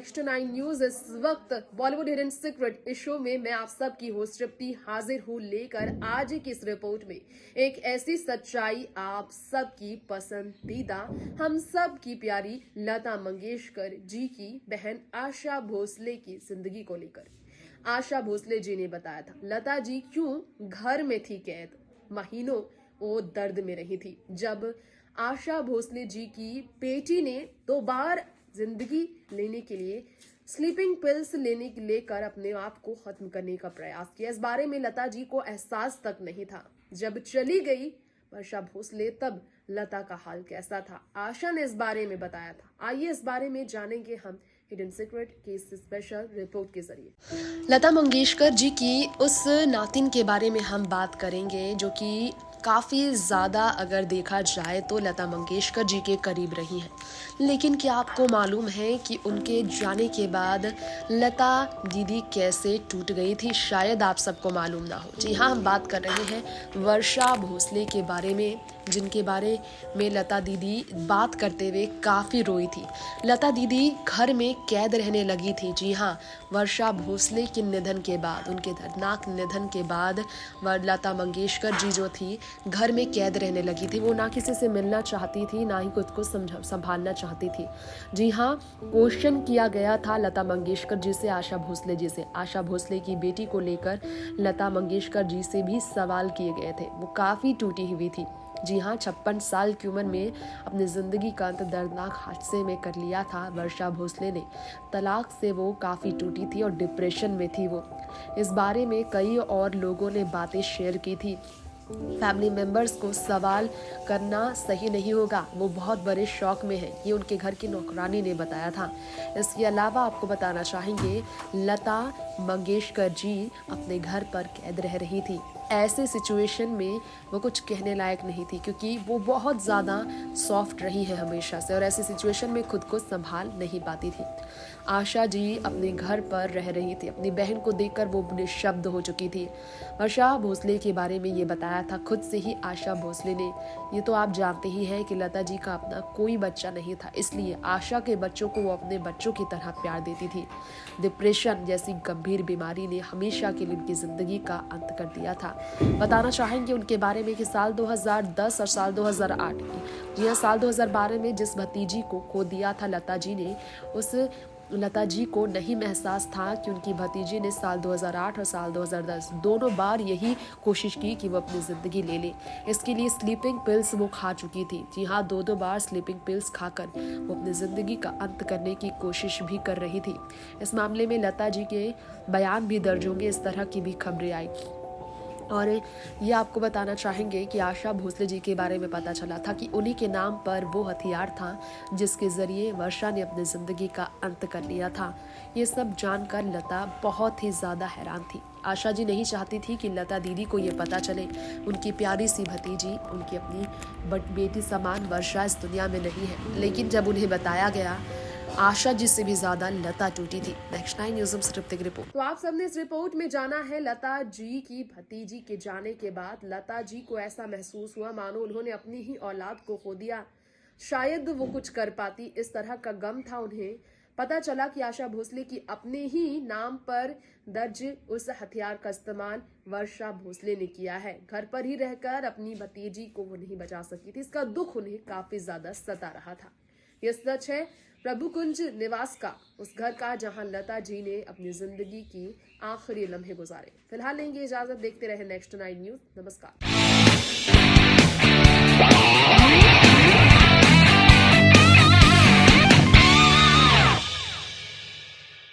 Next 9 news. इस वक्त Bollywood hidden secret इस शो में मैं आप सबकी होस्ट तृप्ति हाजिर हूँ लेकर आज की इस रिपोर्ट में एक ऐसी सच्चाई आप सबकी पसंदीदा, हम सब की प्यारी लता मंगेशकर जी की बहन आशा भोसले की जिंदगी को लेकर। आशा भोसले जी ने बताया था लता जी क्यों घर में थी कैद, महीनों वो दर्द में रही थी। जब आशा भोसले जी की बेटी ने 2 बार जिंदगी लेने के लिए स्लीपिंग पिल्स लेकर अपने आप को खत्म करने का प्रयास किया। इस बारे में लता जी को एहसास तक नहीं था। जब चली गई वर्षा भोसले तब लता का हाल कैसा था, आशा ने इस बारे में बताया था। आइए इस बारे में जानेंगे हम हिडन सीक्रेट की इस स्पेशल रिपोर्ट के जरिए। लता मंगेशकर जी की उस नातिन के बारे में हम बात करेंगे जो कि काफ़ी ज़्यादा अगर देखा जाए तो लता मंगेशकर जी के करीब रही हैं। लेकिन क्या आपको मालूम है कि उनके जाने के बाद लता दीदी कैसे टूट गई थी? शायद आप सबको मालूम ना हो। जी हाँ, हम बात कर रहे हैं वर्षा भोसले के बारे में, जिनके बारे में लता दीदी बात करते हुए काफ़ी रोई थी। लता दीदी घर में कैद रहने लगी थी। जी हाँ, वर्षा भोसले के निधन के बाद, उनके दर्दनाक निधन के बाद लता मंगेशकर जी जो थी घर में कैद रहने लगी थी। वो ना किसी से मिलना चाहती थी, ना ही खुद को संभालना चाहती थी। जी हाँ, क्वेश्चन किया गया था लता मंगेशकर जी से, आशा भोसले जी से। आशा भोसले की बेटी को लेकर लता मंगेशकर जी से भी सवाल किए गए थे। वो काफ़ी टूटी हुई थी। जी हाँ, 56 साल की उम्र में अपनी ज़िंदगी का अंत दर्दनाक हादसे में कर लिया था वर्षा भोसले ने। तलाक से वो काफ़ी टूटी थी और डिप्रेशन में थी वो। इस बारे में कई और लोगों ने बातें शेयर की थी। फैमिली मेंबर्स को सवाल करना सही नहीं होगा, वो बहुत बड़े शौक में है, ये उनके घर की नौकरानी ने बताया था। इसके अलावा आपको बताना चाहेंगे लता मंगेशकर जी अपने घर पर कैद रह रही थी। ऐसे सिचुएशन में वो कुछ कहने लायक नहीं थी क्योंकि वो बहुत ज़्यादा सॉफ्ट रही है हमेशा से और ऐसे सिचुएशन में खुद को संभाल नहीं पाती थी। आशा जी अपने घर पर रह रही थी। अपनी बहन को देखकर वो निःशब्द हो चुकी थी। वर्षा भोसले के बारे में ये बताया था खुद से ही आशा भोसले ने। ये तो आप जानते ही हैं कि लता जी का अपना कोई बच्चा नहीं था, इसलिए आशा के बच्चों को वो अपने बच्चों की तरह प्यार देती थी। डिप्रेशन जैसी गंभीर बीमारी ने हमेशा के लिए उनकी जिंदगी का अंत कर दिया था। बताना चाहेंगे उनके बारे में कि साल 2010 और साल 2008, जी हाँ, साल 2012 में जिस भतीजी को खो दिया था लता जी ने, उस लता जी को नहीं महसूस था कि उनकी भतीजी ने साल 2008 और साल 2010 दोनों बार यही कोशिश की कि वो अपनी ज़िंदगी ले ले। इसके लिए स्लीपिंग पिल्स वो खा चुकी थी। जी हाँ, 2 बार स्लीपिंग पिल्स खाकर वो अपनी ज़िंदगी का अंत करने की कोशिश भी कर रही थी। इस मामले में लता जी के बयान भी दर्ज होंगे, इस तरह की भी खबरें आई। और ये आपको बताना चाहेंगे कि आशा भोसले जी के बारे में पता चला था कि उन्हीं के नाम पर वो हथियार था जिसके ज़रिए वर्षा ने अपनी ज़िंदगी का अंत कर लिया था। ये सब जानकर लता बहुत ही ज़्यादा हैरान थी। आशा जी नहीं चाहती थी कि लता दीदी को ये पता चले उनकी प्यारी सी भतीजी, उनकी अपनी बेटी समान वर्षा इस दुनिया में नहीं है। लेकिन जब उन्हें बताया गया, आशा जी से भी ज्यादा लता टूटी थी। नेक्स्ट 9 न्यूज़ से तृप्ति की रिपोर्ट। तो आप सबने इस रिपोर्ट में जाना है लता जी की भतीजी के जाने के बाद लता जी को ऐसा महसूस हुआ मानो उन्होंने अपनी ही औलाद को खो दिया। शायद वो कुछ कर पाती, इस तरह का गम था उन्हें। पता चला कि आशा भोसले की अपने ही नाम पर दर्ज उस हथियार का इस्तेमाल वर्षा भोसले ने किया है। घर पर ही रहकर अपनी भतीजी को वो नहीं बचा सकी थी। इसका दुख उन्हें काफी ज्यादा सता रहा था। ये सच है प्रभु कुंज निवास का, उस घर का जहां लता जी ने अपनी जिंदगी की आखिरी लम्हे गुजारे। फिलहाल लेंगे इजाजत, देखते रहे नेक्स्ट 9 न्यूज़। नमस्कार।